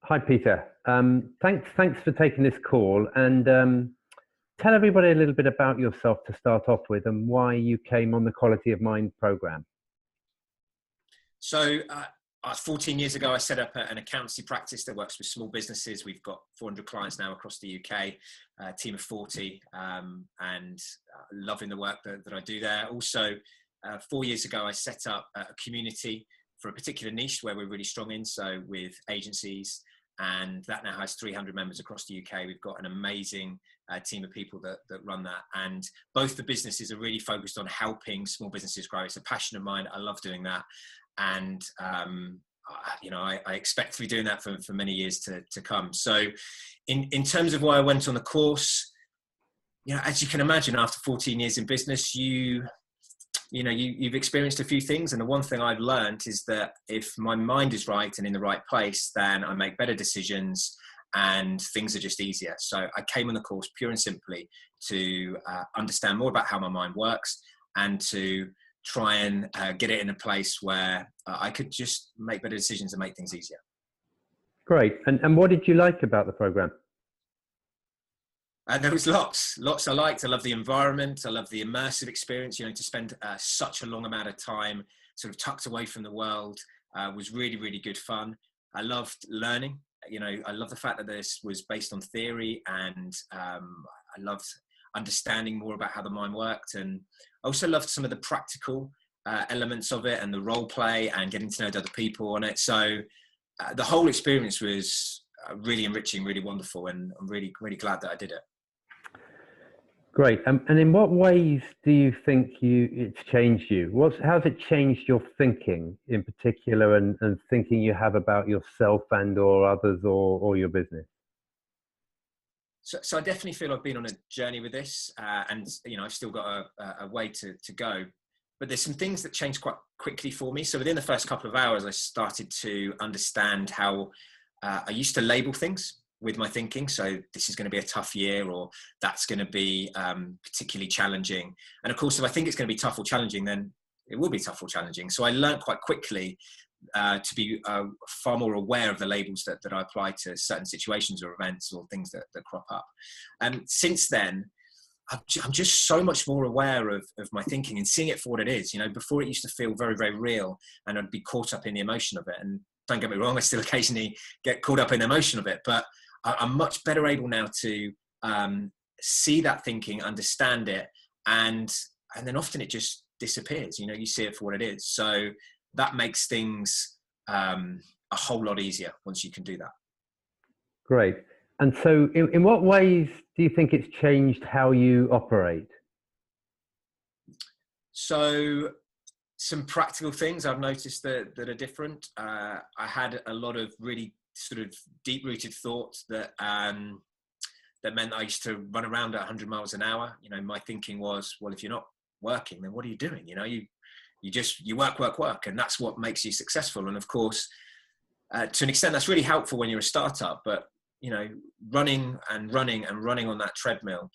Hi, Peter. Thanks for taking this call, and tell everybody a little bit about yourself to start off with, and why you came on the Quality of Mind program. So 14 years ago, I set up an accountancy practice that works with small businesses. We've got 400 clients now across the UK, a team of 40, and loving the work that I do there. Also, 4 years ago, I set up a community for a particular niche where we're really strong in, so with agencies, and that now has 300 members across the UK. We've got an amazing team of people that run that, and both the businesses are really focused on helping small businesses grow. It's a passion of mine. I love doing that, and I expect to be doing that for many years to come. So in terms of why I went on the course, as you can imagine, after 14 years in business, you've experienced a few things, and the one thing I've learned is that if my mind is right and in the right place, then I make better decisions and things are just easier. So I came on the course pure and simply to understand more about how my mind works, and to try and get it in a place where I could just make better decisions and make things easier. Great. And what did you like about the program? There was lots I liked. I love the environment. I love the immersive experience. To spend such a long amount of time sort of tucked away from the world was really, really good fun. I loved learning. I love the fact that this was based on theory, and I loved understanding more about how the mind worked. And I also loved some of the practical elements of it, and the role play, and getting to know other people on it. So the whole experience was really enriching, really wonderful, and I'm really, really glad that I did it. Great. And in what ways do you think it's changed you? How's it changed your thinking in particular, and thinking you have about yourself and or others or your business? So I definitely feel I've been on a journey with this, and I've still got a way to go. But there's some things that changed quite quickly for me. So within the first couple of hours, I started to understand how I used to label things with my thinking. So this is going to be a tough year, or that's going to be particularly challenging. And of course, if I think it's going to be tough or challenging, then it will be tough or challenging. So I learned quite quickly to be far more aware of the labels that I apply to certain situations or events or things that crop up. And since then, I'm just so much more aware of my thinking and seeing it for what it is. Before it used to feel very, very real, and I'd be caught up in the emotion of it. And don't get me wrong, I still occasionally get caught up in the emotion of it, but I'm much better able now to see that thinking, understand it, and then often it just disappears. You see it for what it is. So that makes things a whole lot easier once you can do that. Great. And so in what ways do you think it's changed how you operate? So some practical things I've noticed that are different. I had a lot of really sort of deep-rooted thoughts that meant I used to run around at 100 miles an hour. My thinking was, well, if you're not working, then what are you doing? You work, and that's what makes you successful. And of course, to an extent, that's really helpful when you're a startup. But running on that treadmill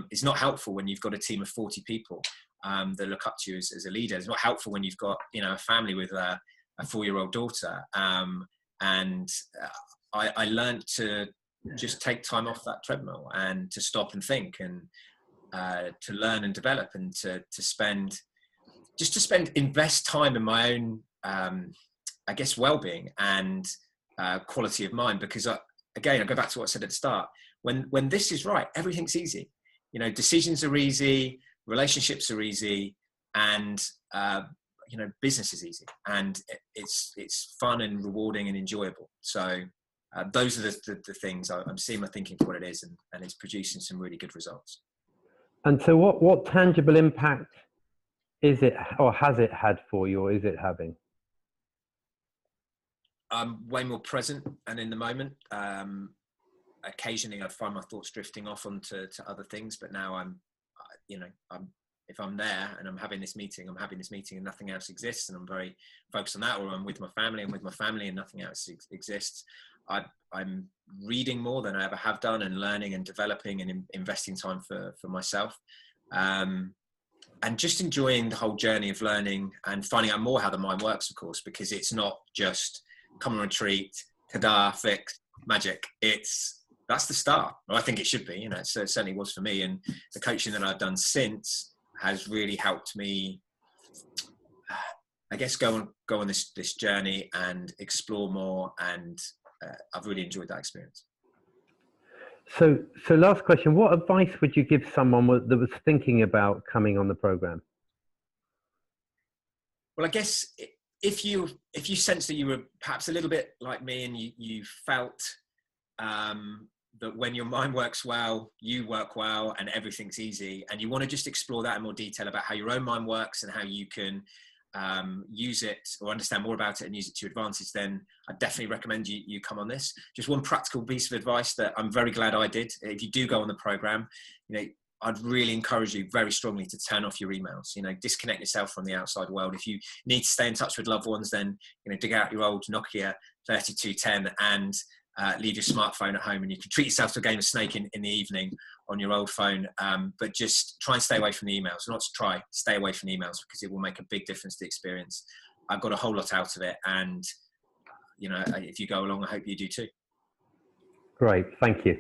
is not helpful when you've got a team of 40 people that look up to you as a leader. It's not helpful when you've got a family with a 4-year-old daughter. And I learned to just take time off that treadmill, and to stop and think, and to learn and develop, and to invest time in my own, I guess, well-being and quality of mind. Because again, I go back to what I said at the start. When this is right, everything's easy. Decisions are easy, relationships are easy, and business is easy, and it's fun and rewarding and enjoyable. So those are the things I'm seeing my thinking for what it is, and it's producing some really good results. And so what tangible impact is it, or has it had for you, or is it having? I'm way more present and in the moment. Occasionally I find my thoughts drifting off onto other things, but now if I'm there and I'm having this meeting and nothing else exists, and I'm very focused on that, or I'm with my family and nothing else exists. I'm reading more than I ever have done, and learning and developing and investing time for myself. And just enjoying the whole journey of learning and finding out more how the mind works, of course, because it's not just come on retreat, ta-da, fixed. magic. That's the start. Well, I think it should be, you know, it certainly was for me. And the coaching that I've done since has really helped me, I guess, go on this journey and explore more. And I've really enjoyed that experience. So last question, what advice would you give someone that was thinking about coming on the program? Well, I guess if you sense that you were perhaps a little bit like me, and you felt that when your mind works well, you work well and everything's easy, and you want to just explore that in more detail about how your own mind works and how you can use it or understand more about it and use it to your advantage, then I definitely recommend you come on this. Just one practical piece of advice that I'm very glad I did. If you do go on the program, you know, I'd really encourage you very strongly to turn off your emails, you know, disconnect yourself from the outside world. If you need to stay in touch with loved ones, then, you know, dig out your old Nokia 3210 and leave your smartphone at home, and you can treat yourself to a game of Snake in the evening on your old phone. But just try and stay away from the emails. Not to try, stay away from the emails, because it will make a big difference to the experience. I've got a whole lot out of it. And, you know, if you go along, I hope you do too. Great. Thank you.